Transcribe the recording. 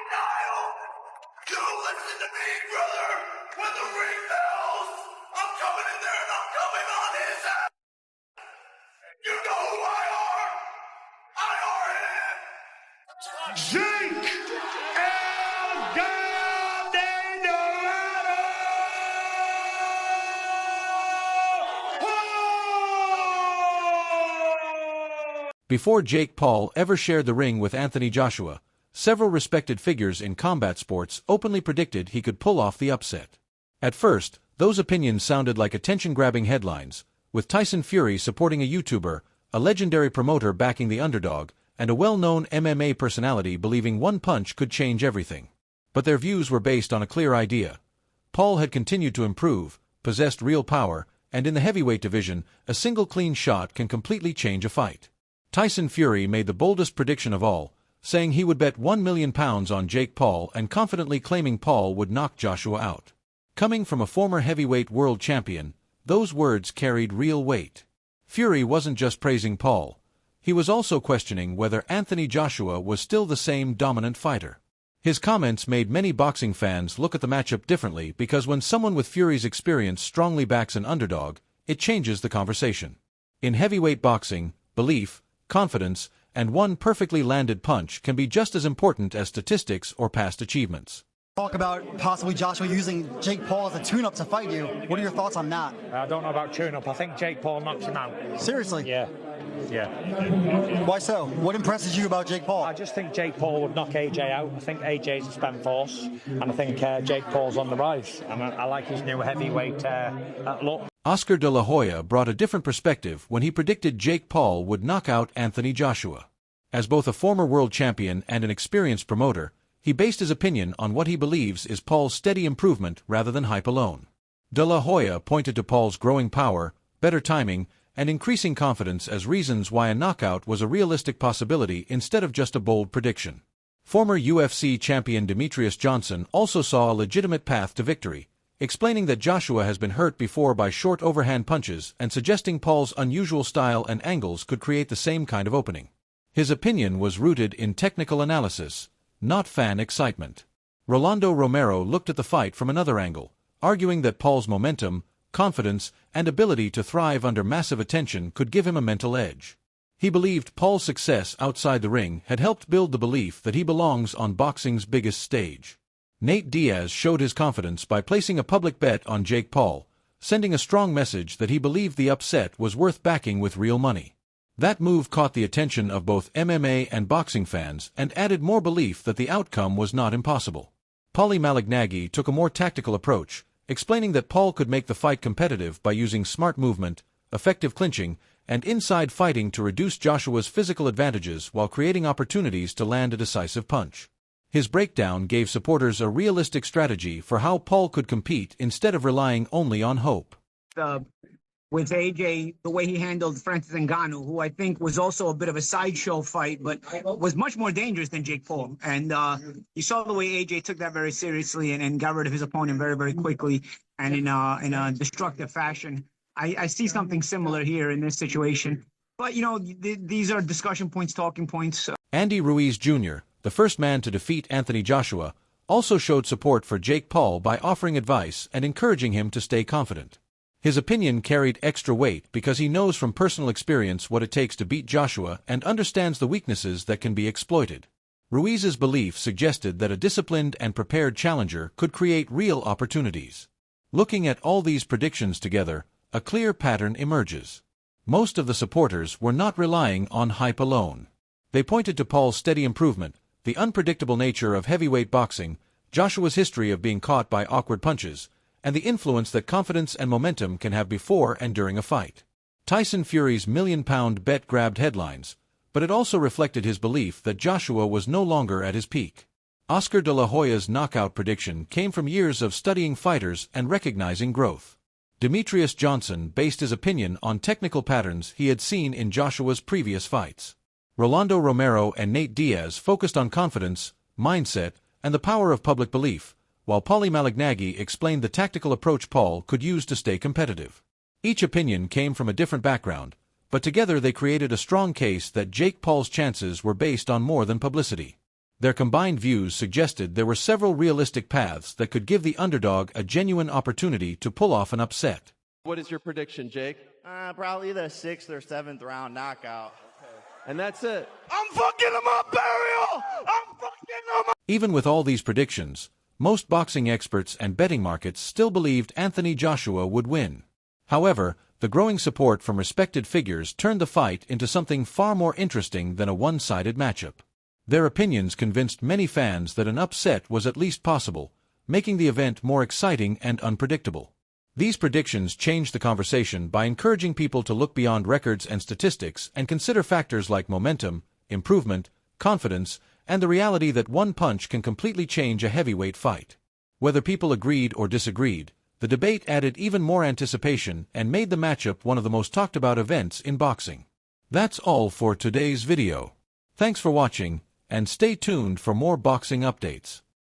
Kyle! You listen to me, brother! When the ring bells, I'm coming in there and I'm coming on his ass! You know who I are! I are him! Jake El Dorado! Before Jake Paul ever shared the ring with Anthony Joshua, several respected figures in combat sports openly predicted he could pull off the upset. At first, those opinions sounded like attention-grabbing headlines, with Tyson Fury supporting a YouTuber, a legendary promoter backing the underdog, and a well-known MMA personality believing one punch could change everything. But their views were based on a clear idea. Paul had continued to improve, possessed real power, and in the heavyweight division, a single clean shot can completely change a fight. Tyson Fury made the boldest prediction of all, saying he would bet £1 million on Jake Paul and confidently claiming Paul would knock Joshua out. Coming from a former heavyweight world champion, those words carried real weight. Fury wasn't just praising Paul. He was also questioning whether Anthony Joshua was still the same dominant fighter. His comments made many boxing fans look at the matchup differently because when someone with Fury's experience strongly backs an underdog, it changes the conversation. In heavyweight boxing, belief, confidence, and one perfectly landed punch can be just as important as statistics or past achievements. Talk about possibly Joshua using Jake Paul as a tune-up to fight you. What are your thoughts on that? I don't know about tune-up. I think Jake Paul knocks him out. Seriously? Yeah. Why so? What impresses you about Jake Paul? I just think Jake Paul would knock AJ out. I think AJ's a spent force, and I think Jake Paul's on the rise. And I like his new heavyweight look. Oscar de la Hoya brought a different perspective when he predicted Jake Paul would knock out Anthony Joshua. As both a former world champion and an experienced promoter, he based his opinion on what he believes is Paul's steady improvement rather than hype alone. De la Hoya pointed to Paul's growing power, better timing, and increasing confidence as reasons why a knockout was a realistic possibility instead of just a bold prediction. Former UFC champion Demetrius Johnson also saw a legitimate path to victory, explaining that Joshua has been hurt before by short overhand punches and suggesting Paul's unusual style and angles could create the same kind of opening. His opinion was rooted in technical analysis, not fan excitement. Rolando Romero looked at the fight from another angle, arguing that Paul's momentum, confidence, and ability to thrive under massive attention could give him a mental edge. He believed Paul's success outside the ring had helped build the belief that he belongs on boxing's biggest stage. Nate Diaz showed his confidence by placing a public bet on Jake Paul, sending a strong message that he believed the upset was worth backing with real money. That move caught the attention of both MMA and boxing fans and added more belief that the outcome was not impossible. Paulie Malignaggi took a more tactical approach, explaining that Paul could make the fight competitive by using smart movement, effective clinching, and inside fighting to reduce Joshua's physical advantages while creating opportunities to land a decisive punch. His breakdown gave supporters a realistic strategy for how Paul could compete instead of relying only on hope. With AJ, the way he handled Francis Ngannou, who I think was also a bit of a sideshow fight, but was much more dangerous than Jake Paul. And you saw the way AJ took that very seriously and got rid of his opponent very, very quickly and in a destructive fashion. I see something similar here in this situation. But, you know, these are discussion points, talking points. Andy Ruiz Jr., the first man to defeat Anthony Joshua, also showed support for Jake Paul by offering advice and encouraging him to stay confident. His opinion carried extra weight because he knows from personal experience what it takes to beat Joshua and understands the weaknesses that can be exploited. Ruiz's belief suggested that a disciplined and prepared challenger could create real opportunities. Looking at all these predictions together, a clear pattern emerges. Most of the supporters were not relying on hype alone. They pointed to Paul's steady improvement, the unpredictable nature of heavyweight boxing, Joshua's history of being caught by awkward punches, and the influence that confidence and momentum can have before and during a fight. Tyson Fury's million-pound bet grabbed headlines, but it also reflected his belief that Joshua was no longer at his peak. Oscar de la Hoya's knockout prediction came from years of studying fighters and recognizing growth. Demetrius Johnson based his opinion on technical patterns he had seen in Joshua's previous fights. Rolando Romero and Nate Diaz focused on confidence, mindset, and the power of public belief, while Paulie Malignaggi explained the tactical approach Paul could use to stay competitive. Each opinion came from a different background, but together they created a strong case that Jake Paul's chances were based on more than publicity. Their combined views suggested there were several realistic paths that could give the underdog a genuine opportunity to pull off an upset. What is your prediction, Jake? Probably the 6th or 7th round knockout. And that's it. I'm fucking him up, Burial! I'm fucking him up! Even with all these predictions, most boxing experts and betting markets still believed Anthony Joshua would win. However, the growing support from respected figures turned the fight into something far more interesting than a one-sided matchup. Their opinions convinced many fans that an upset was at least possible, making the event more exciting and unpredictable. These predictions changed the conversation by encouraging people to look beyond records and statistics and consider factors like momentum, improvement, confidence, and the reality that one punch can completely change a heavyweight fight. Whether people agreed or disagreed, the debate added even more anticipation and made the matchup one of the most talked about events in boxing. That's all for today's video. Thanks for watching, and stay tuned for more boxing updates.